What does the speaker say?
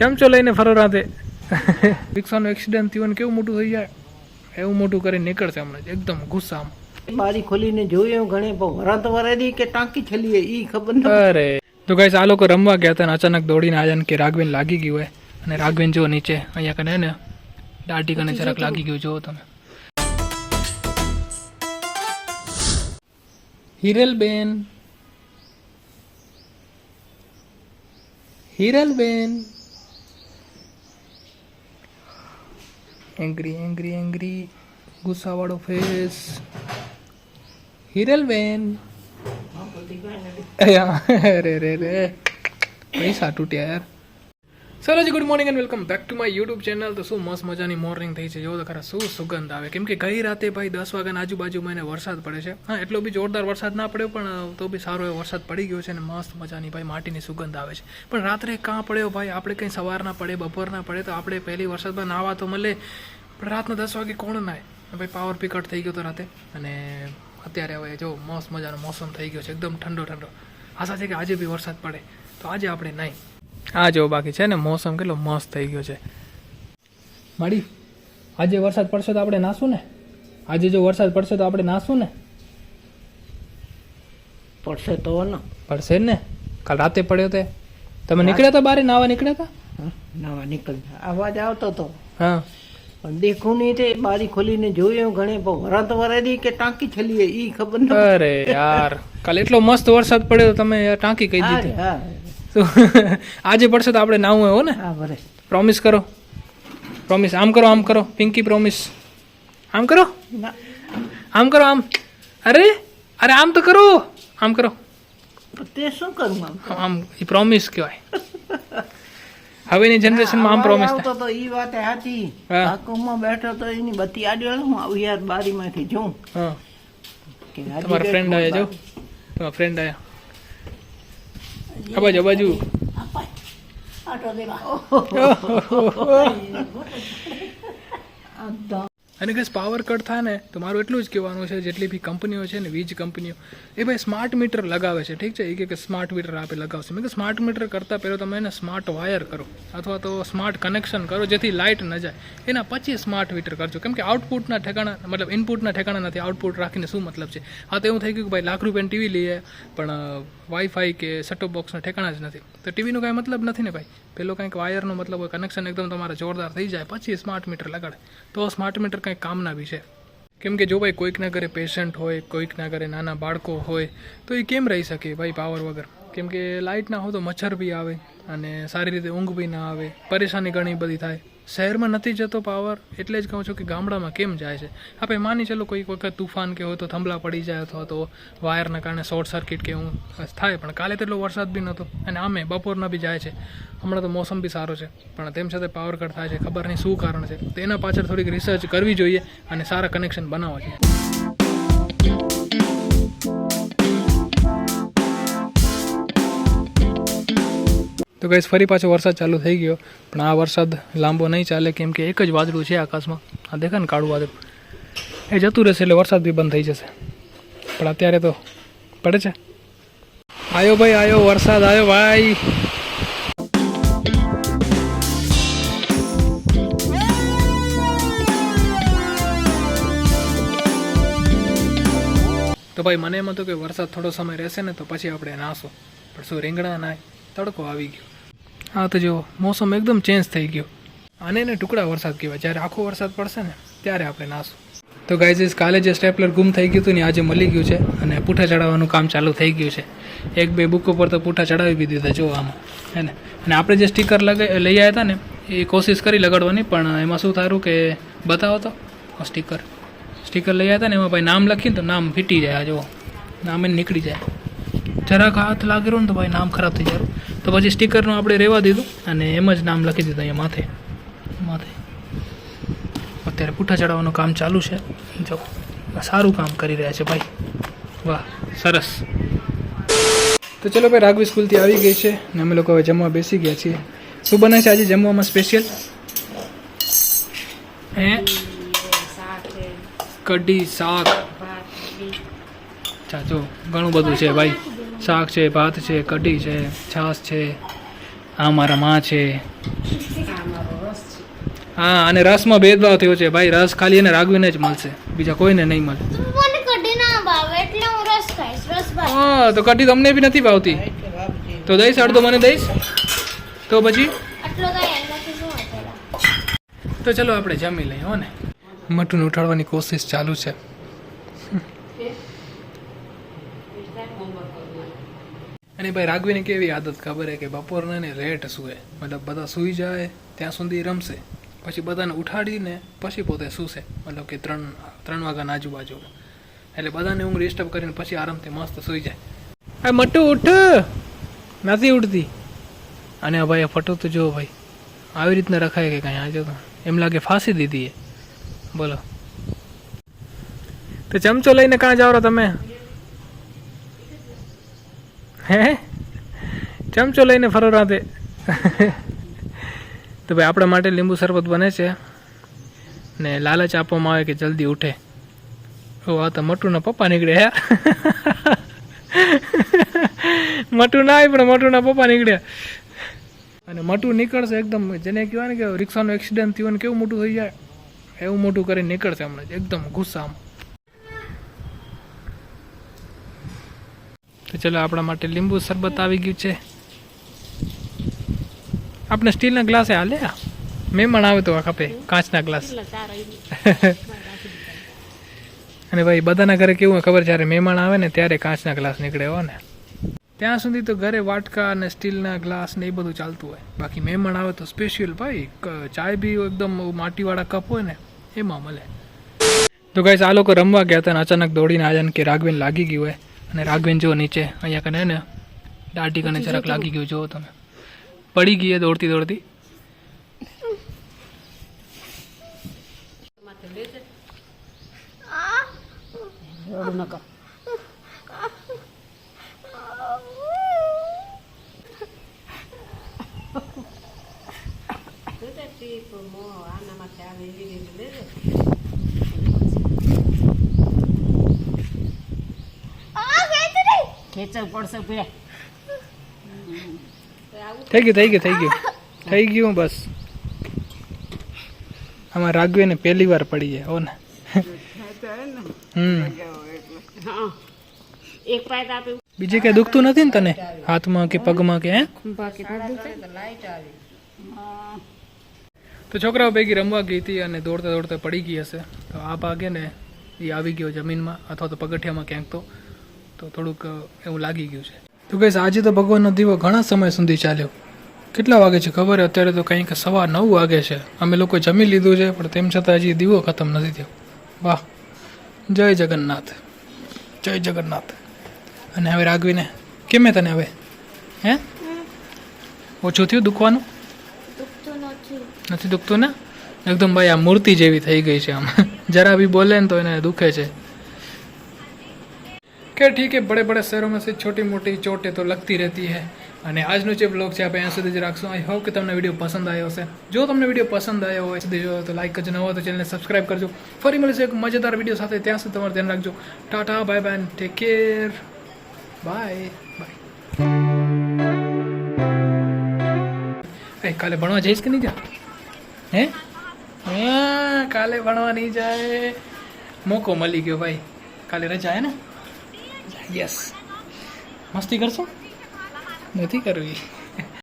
ચમચો લઈને ફરો રાતે. રિક્ષાનો એક્સિડન્ટ થયો ને કેવું મોટું થઈ જાય એવું મોટું કરીને નીકળશે હમણાં એકદમ ગુસ્સામાં. બારી ખોલીને જોયું ઘણે વરાત વરાદી કે ટાંકી છલીએ ઈ ખબર ન. અરે તો ગાઈસ આ લોકો રમવા ગયા હતા અને અચાનક દોડીને આવ્યા કે રાઘવેન લાગી ગયું હોય અને રાઘવેન જો નીચે અહીંયા કને ને દાઢી કને જરાક લાગી ગયું જો તમે. Hiralben Hiralben angry angry angry ગુસ્સાવાળો ફેસ. હિરલબેન અરે રે રે પૈસા તૂટ્યા યાર. Sir ji good morning and welcome back to my YouTube channel. તો શું મસ્ત મજાની મોર્નિંગ થઈ છે જો તો ખરા શું સુગંધ આવે કેમ કે ગઈ રાતે ભાઈ 10 વાગ્યાના આજુબાજુમાં એને વરસાદ પડે છે. હા એટલો બી જોરદાર વરસાદ ના પડ્યો પણ તો બી સારો એવો વરસાદ પડી ગયો છે અને મસ્ત મજાની ભાઈ માટીની સુગંધ આવે છે. પણ રાત્રે કાં પડ્યો ભાઈ આપણે કંઈ સવારના પડે બપોરના પડે તો આપણે પહેલી વરસાદમાં નાહવા તો મળે પણ રાતના 10 વાગે કોણ નાય ભાઈ. પાવર બી કટ થઈ ગયો તો રાતે અને અત્યારે હવે જો મસ્ત મજાનો મોસમ થઈ ગયો છે એકદમ ઠંડો ઠંડો. આશા છે કે આજે બી વરસાદ પડે તો આજે આપણે નાઈ આ જો બાકી છે ને મોસમ કેટલો મસ્ત થઈ ગયો છે. માડી આજે વરસાદ પડશે તો આપણે નાશું ને. આજે જો વરસાદ પડશે તો આપણે નાશું ને. પડશે તો ન પડશે ને. કાલ રાતે પડ્યો તે તમે નીકળ્યા હતા બારે નાવા નીકળ્યા હતા. નવા નીકળતા અવાજ આવતો હતો હા પણ દેખું નહીં તે બારી ખોલીને જોયું ઘણે વરાત વરાદી કે ટાંકી છલીએ ઈ ખબર ન. અરે યાર કાલ એટલો મસ્ત વરસાદ પડ્યો તમે ટાંકી કહી દીધી. હા આજે પડશે તો આપણે નાવું હોય ને. હા બરે પ્રોમિસ કરો પ્રોમિસ. આમ કરો પિંકી પ્રોમિસ. આમ કરો આમ કરો આમ. અરે અરે આમ તો કરો આમ કરો. તે શું કરું આમ એ પ્રોમિસ કહેવાય. હવેની જનરેશનમાં આમ પ્રોમિસ આવતો તો ઈ વાત સાચી. આકુમાં બેઠો તો એની બત્તી આડી હું આવું યાર બારીમાંથી જોઉં હા કે તમારા ફ્રેન્ડ આવ્યા જો તમારા ફ્રેન્ડ આવ્યા આ બાજુ આટો દેવા અને કઈ પાવર કટ થાય ને તો મારું એટલું જ કહેવાનું છે જેટલી બી કંપનીઓ છે ને વીજ કંપનીઓ એ ભાઈ સ્માર્ટ મીટર લગાવે છે ઠીક છે. એ કે સ્માર્ટ મીટર આપે લગાવશે. મેં કે સ્માર્ટ મીટર કરતાં પહેલાં તમે એને સ્માર્ટ વાયર કરો અથવા તો સ્માર્ટ કનેક્શન કરો જેથી લાઇટ ન જાય. એના પછી સ્માર્ટ મીટર કરજો કેમ કે આઉટપુટના ઠેકાણા મતલબ ઇનપુટના ઠેકાણા નથી. આઉટપુટ રાખીને શું મતલબ છે. હા તો એવું થઈ ગયું કે ભાઈ લાખ રૂપિયાની ટીવી લઈએ પણ વાઈફાઈ કે સેટઅપ બોક્સના ઠેકાણા જ નથી તો ટીવીનો કાંઈ મતલબ નથી ને ભાઈ. પેલો કંઈક વાયરનો મતલબ હોય કનેક્શન એકદમ તમારે જોરદાર થઈ જાય પછી સ્માર્ટ મીટર લગાડે તો સ્માર્ટ મીટર કંઈક કામના બી છે. કેમ કે જો ભાઈ કોઈકના ઘરે પેશન્ટ હોય કોઈકના ઘરે નાના બાળકો હોય તો એ કેમ રહી શકે ભાઈ પાવર વગર. કેમ કે લાઇટ ના હોય તો મચ્છર બી આવે અને સારી રીતે ઊંઘ બી ના આવે પરેશાની ઘણી બધી થાય. શહેરમાં નથી જતો પાવર એટલે જ કહું છું કે ગામડામાં કેમ જાય છે. આપણે માની ચાલો કોઈક વખત તુફાન કે હોય તો થંભલા પડી જાય અથવા તો વાયરના કારણે શોર્ટ સર્કિટ કે એવું થાય પણ કાલે તેટલો વરસાદ બી નહોતો અને આમે બપોરના બી જાય છે. હમણાં તો મોસમ બી સારો છે પણ તેમ છતાં પાવર કટ થાય છે ખબર નહીં શું કારણ છે. તો એના પાછળ થોડીક રિસર્ચ કરવી જોઈએ અને સારા કનેક્શન બનાવવા જોઈએ. તો ગાઈસ ફરી પાછો વરસાદ ચાલુ થઈ ગયો પણ આ વરસાદ લાંબો નહીં ચાલે કેમ કે એક જ વાદળું છે આકાશમાં. આ દેખાય ને કાળું વાદળું એ જતું રહેશે એટલે વરસાદ બી બંધ થઈ જશે પણ અત્યારે તો પડે છે. આયો ભાઈ આયો વરસાદ આવ્યો ભાઈ. તો ભાઈ મને એમ હતું કે વરસાદ થોડો સમય રહેશે ને તો પછી આપણે નાશું પણ શું રીંગણા નાય તડકો આવી ગયો. હા તો જો મોસમ એકદમ ચેન્જ થઈ ગયો. આને ને ટુકડા વરસાદ કહેવાય. જ્યારે આખો વરસાદ પડશે ને ત્યારે આપણે નાશું. તો ગાઈઝ કાલે જે સ્ટેપલર ગુમ થઈ ગયું હતું ને આજે મળી ગયું છે અને પૂઠા ચડાવવાનું કામ ચાલુ થઈ ગયું છે. એક બે બુક ઉપર તો પૂઠા ચડાવી બી દીધા જો આમાં હે ને. અને આપણે જે સ્ટીકર લઈ આવ્યા હતા ને એ કોશિશ કરી લગાડવાની પણ એમાં શું થારું કે બતાવો તો સ્ટીકર લઈ આવ્યા હતા ને એમાં ભાઈ નામ લખીને તો નામ ફીટી જાય. જો નામ એને નીકળી જાય. જરાક હાથ લાગેલો ને તો ભાઈ નામ ખરાબ થઈ જાય. તો પછી સ્ટીકરનું આપણે રહેવા દીધું અને એમ જ નામ લખી દીધું અહીંયા માથે. અત્યારે પૂઠા ચડાવવાનું કામ ચાલુ છે. જો સારું કામ કરી રહ્યા છે ભાઈ. વાહ સરસ. તો ચલો ભાઈ રાઘવી સ્કૂલથી આવી ગઈ છે ને અમે લોકો હવે જમવા બેસી ગયા છીએ. શું બને છે આજે જમવામાં સ્પેશિયલ? કઢી શાક. અચ્છા જો ઘણું બધું છે ભાઈ. શાક છે ભાત છે કઢી છે છાશ છે આ મારા માં છે. હા, અને રસમાં ભેદભાવ થયો છે ભાઈ. રસ ખાલી એને રાઘવીને જ મળશે, બીજા કોઈને નહીં મળે. મને કઢી ના ભાવે એટલે હું રસ ખાઈશ. રસ ભાવે. હા, તો કઢી તમને બી નથી ભાવતી તો દઈશ, અડધો મને દઈશ તો પછી. આટલો કઈ એનાથી શું અત્યારે? તો ચલો આપણે જમી લઈએ હો ને. મટુને ઉઠાડવાની કોશિશ ચાલુ છે. અને ભાઈ રાઘવીને કેવી આદત ખબર છે કે બપોરને ને લેટ સૂએ, મતલબ બધા સૂઈ જાય ત્યાં સુધી રમશે, પછી બધાને ઉઠાડીને પછી પોતે સૂશે, મતલબ કે 3 વાગ્યાના આજુબાજુ. એટલે બધાને ઊંઘ ડિસ્ટર્બ કરીને પછી આરામથી મસ્ત સૂઈ જાય. આ મટુ ઉઠ, નથી ઉઠતી. અને ભાઈ આ ફટો તો જો ભાઈ આવી રીતના રખાય કે કાંઈ આજે તો એમ લાગે ફાંસી દીધી એ. બોલો, તો ચમચો લઈને કાં જાઓ છો તમે? હે, ચમચો લઈને ફરો રાતે? તો ભાઈ આપણા માટે લીંબુ શરબત બને છે ને લાલચ આપવામાં આવે કે જલ્દી ઉઠે. ઓ આ તો મટુના પપ્પા નીકળ્યા. મટુ ના આવી પણ મટુના પપ્પા નીકળ્યા. અને મટુ નીકળશે એકદમ, જેને કહેવાય ને કે રિક્ષાનો એક્સિડન્ટ થયો ને કેવું મોટું થઈ જાય એવું મોટું કરીને નીકળશે હમણાં જ, એકદમ ગુસ્સામાં. તો ચલો આપણા માટે લીંબુ શરબત આવી ગયું છે. આપણે સ્ટીલના ગ્લાસે હાલે, મહેમાન આવે તો ખપે કાચના ગ્લાસ. અને ભાઈ બધાના ઘરે કેવું હોય ખબર, જ્યારે મહેમાન આવે ને ત્યારે કાચના ગ્લાસ નીકળે હો ને. ત્યાં સુધી તો ઘરે વાટકા અને સ્ટીલના ગ્લાસ ને એ બધું ચાલતું હોય, બાકી મહેમાન આવે તો સ્પેશિયલ ભાઈ ચાય બી એકદમ માટીવાળા કપ હોય ને એમાં મળે. તો ગાઈસ આ લોકો રમવા ગયા હતા અને અચાનક દોડીને આવ્યા કે રાઘવીન લાગી ગયું હોય. અને રાઘવીન જો નીચે અહીંયા કને ને દાઢી કને જરાક લાગી ગયું, જુઓ તમે, પડી ગઈ દોડતી દોડતી. ખેંચવું પડશે બે. થઈ ગયું બસ. આમાં રાઘવીને પહેલી વાર પડી જાય હો ને. એક પાય આપે. બીજે કઈ દુખતું નથી ને તને હાથમાં કે પગમાં કે? તો છોકરાઓ ભેગી રમવા ગઈ હતી અને દોડતા દોડતા પડી ગઈ હશે. તો આ ભાગે ને એ આવી ગયો જમીનમાં અથવા તો પગથિયામાં ક્યાંક, તો થોડુંક એવું લાગી ગયું છે. તો ગઈસ આજે તો ભગવાનનો દીવો ઘણા સમય સુધી ચાલ્યો. કેટલા વાગે છે ખબર? અત્યારે તો કંઈક 9:15 વાગે છે. અમે લોકો જમી લીધું છે પણ તેમ છતાં હજી દીવો ખતમ નથી થયો. વાહ, જય જગન્નાથ, જય જગન્નાથ. અને હવે રાઘવીને કેમ તને હવે હે ઓછું થયું દુખવાનું? નથી દુખતું ને? એકદમ ભાઈ આ મૂર્તિ જેવી થઈ ગઈ છે. આમ જરા भी બોલે ને તો એને દુખે છે. કે ઠીક है, बड़े बड़े शहरों में से छोटी मोटी चोटें तो लगती रहती है. અને આજનો જે બ્લોગ છે આપણે અહીંયા સુધી જ રાખશું. આઈ હોપ કે તમને વિડીયો પસંદ આવ્યો હશે. જો તમને વિડીયો પસંદ આવ્યો હોય સુધી જો તો લાઈક કરજો, ન હોય તો ચેનલને સબસ્ક્રાઈબ કરજો. ફરી મળીશું એક મજેદાર વિડીયો સાથે. ત્યાં સુધી તમારું ધ્યાન રાખજો. Tata, bye bye, take care, bye bye. કાલે ભણવા જઈશ કે નહીં જા? હે કાલે ભણવા નહીં જાય? મોકો મળી ગયો ભાઈ, કાલે રજા હે ને? યસ. મસ્તી કરશો? નથી કરવી.